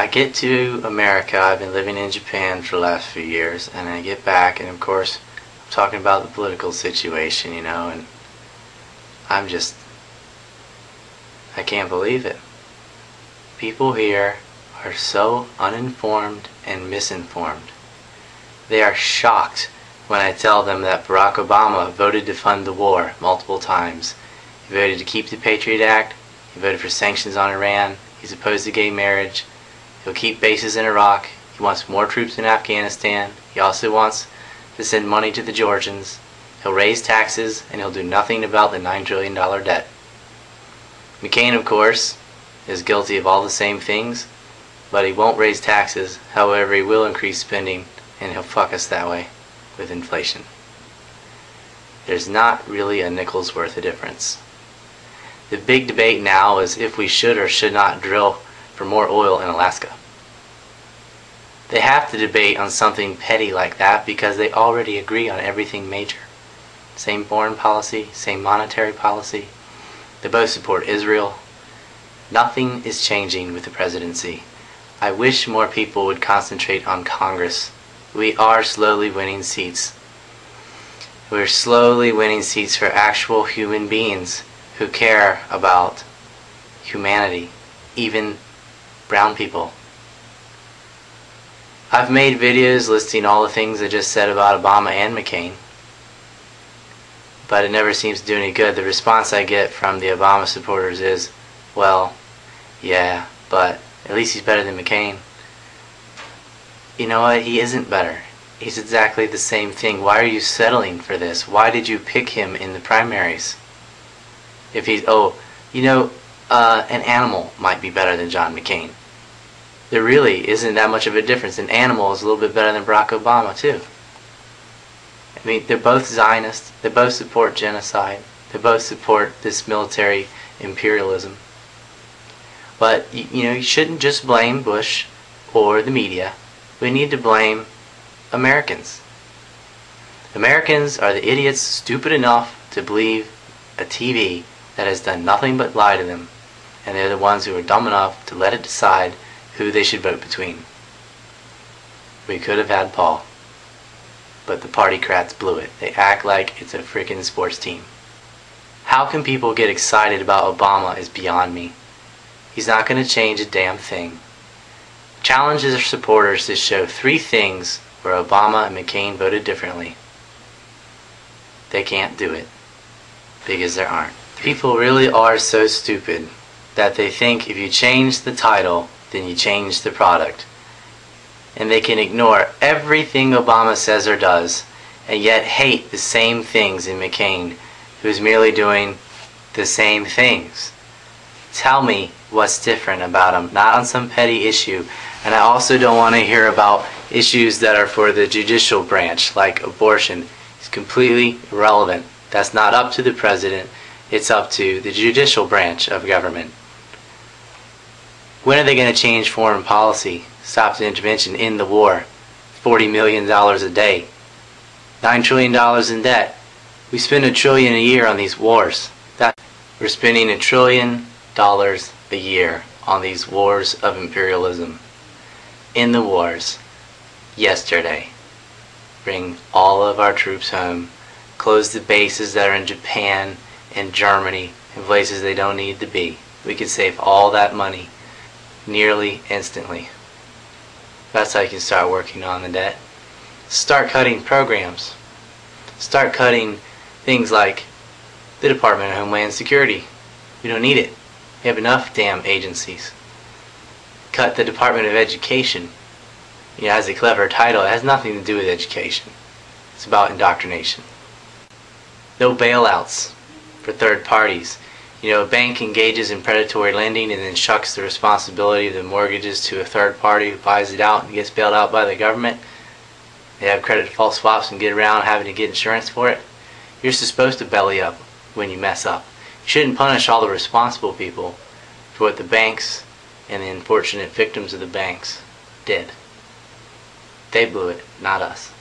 I get to America, I've been living in Japan for the last few years, and I get back, and of course, I'm talking about the political situation, you know, and I can't believe it. People here are so uninformed and misinformed. They are shocked when I tell them that Barack Obama voted to fund the war multiple times. He voted to keep the Patriot Act, he voted for sanctions on Iran, he's opposed to gay marriage, he'll keep bases in Iraq, he wants more troops in Afghanistan, he also wants to send money to the Georgians, he'll raise taxes, and he'll do nothing about the $9 trillion debt. McCain, of course, is guilty of all the same things, but he won't raise taxes. However, he will increase spending, and he'll fuck us that way with inflation. There's not really a nickel's worth of difference. The big debate now is if we should or should not drill for more oil in Alaska. They have to debate on something petty like that because they already agree on everything major. Same foreign policy, same monetary policy. They both support Israel. Nothing is changing with the presidency. I wish more people would concentrate on Congress. We are slowly winning seats. We're slowly winning seats for actual human beings who care about humanity, even brown people. I've made videos listing all the things I just said about Obama and McCain, but it never seems to do any good. The response I get from the Obama supporters is, well, yeah, but at least he's better than McCain. You know what? He isn't better. He's exactly the same thing. Why are you settling for this? Why did you pick him in the primaries? If he's, an animal might be better than John McCain. There really isn't that much of a difference. An animal is a little bit better than Barack Obama, too. I mean, they're both Zionists. They both support genocide. They both support this military imperialism. But, you shouldn't just blame Bush or the media. We need to blame Americans. Americans are the idiots stupid enough to believe a TV that has done nothing but lie to them. And they're the ones who are dumb enough to let it decide who they should vote between. We could have had Paul, but the partycrats blew it. They act like it's a freaking sports team. How can people get excited about Obama is beyond me. He's not going to change a damn thing. Challenge his supporters to show 3 things where Obama and McCain voted differently. They can't do it, because there aren't. People really are so stupid that they think if you change the title, then you change the product. And they can ignore everything Obama says or does, and yet hate the same things in McCain, who's merely doing the same things. Tell me what's different about him, not on some petty issue. And I also don't want to hear about issues that are for the judicial branch, like abortion. It's completely irrelevant. That's not up to the president. It's up to the judicial branch of government. When are they going to change foreign policy? Stop the intervention in the war. $40 million a day. $9 trillion in debt. We spend $1 trillion a year on these wars. We're spending $1 trillion a year on these wars of imperialism. In the wars, yesterday, bring all of our troops home, close the bases that are in Japan and Germany and places they don't need to be. We could save all that money nearly instantly. That's how you can start working on the debt. Start cutting programs. Start cutting things like the Department of Homeland Security. We don't need it. We have enough damn agencies. Cut the Department of Education. It has a clever title. It has nothing to do with education. It's about indoctrination. No bailouts for third parties. A bank engages in predatory lending and then shucks the responsibility of the mortgages to a third party who buys it out and gets bailed out by the government. They have credit default swaps and get around having to get insurance for it. You're supposed to belly up when you mess up. You shouldn't punish all the responsible people for what the banks and the unfortunate victims of the banks did. They blew it, not us.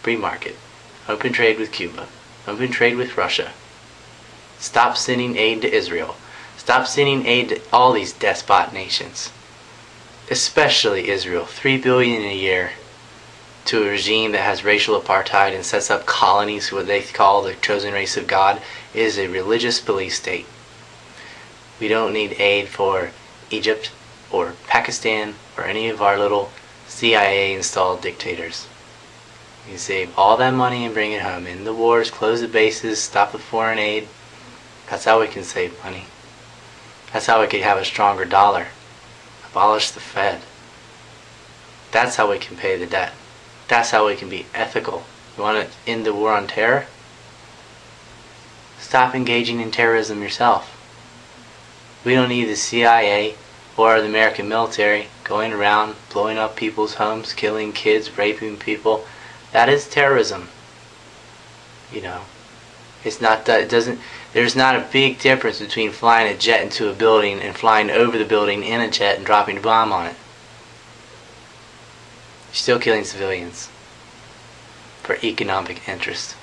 Free market. Open trade with Cuba. Open trade with Russia. Stop sending aid to Israel. Stop sending aid to all these despot nations. especially Israel, $3 billion a year to a regime that has racial apartheid and sets up colonies, what they call the chosen race of God, is a religious police state. We don't need aid for Egypt or Pakistan or any of our little CIA installed dictators. You save all that money and bring it home. End the wars, close the bases, stop the foreign aid. That's how we can save money. That's how we can have a stronger dollar. Abolish the Fed. That's how we can pay the debt. That's how we can be ethical. You want to end the war on terror? Stop engaging in terrorism yourself. We don't need the CIA or the American military going around blowing up people's homes, killing kids, raping people. That is terrorism. You know, it's not that, it doesn't, there's not a big difference between flying a jet into a building and flying over the building in a jet and dropping a bomb on it. You're still killing civilians for economic interest.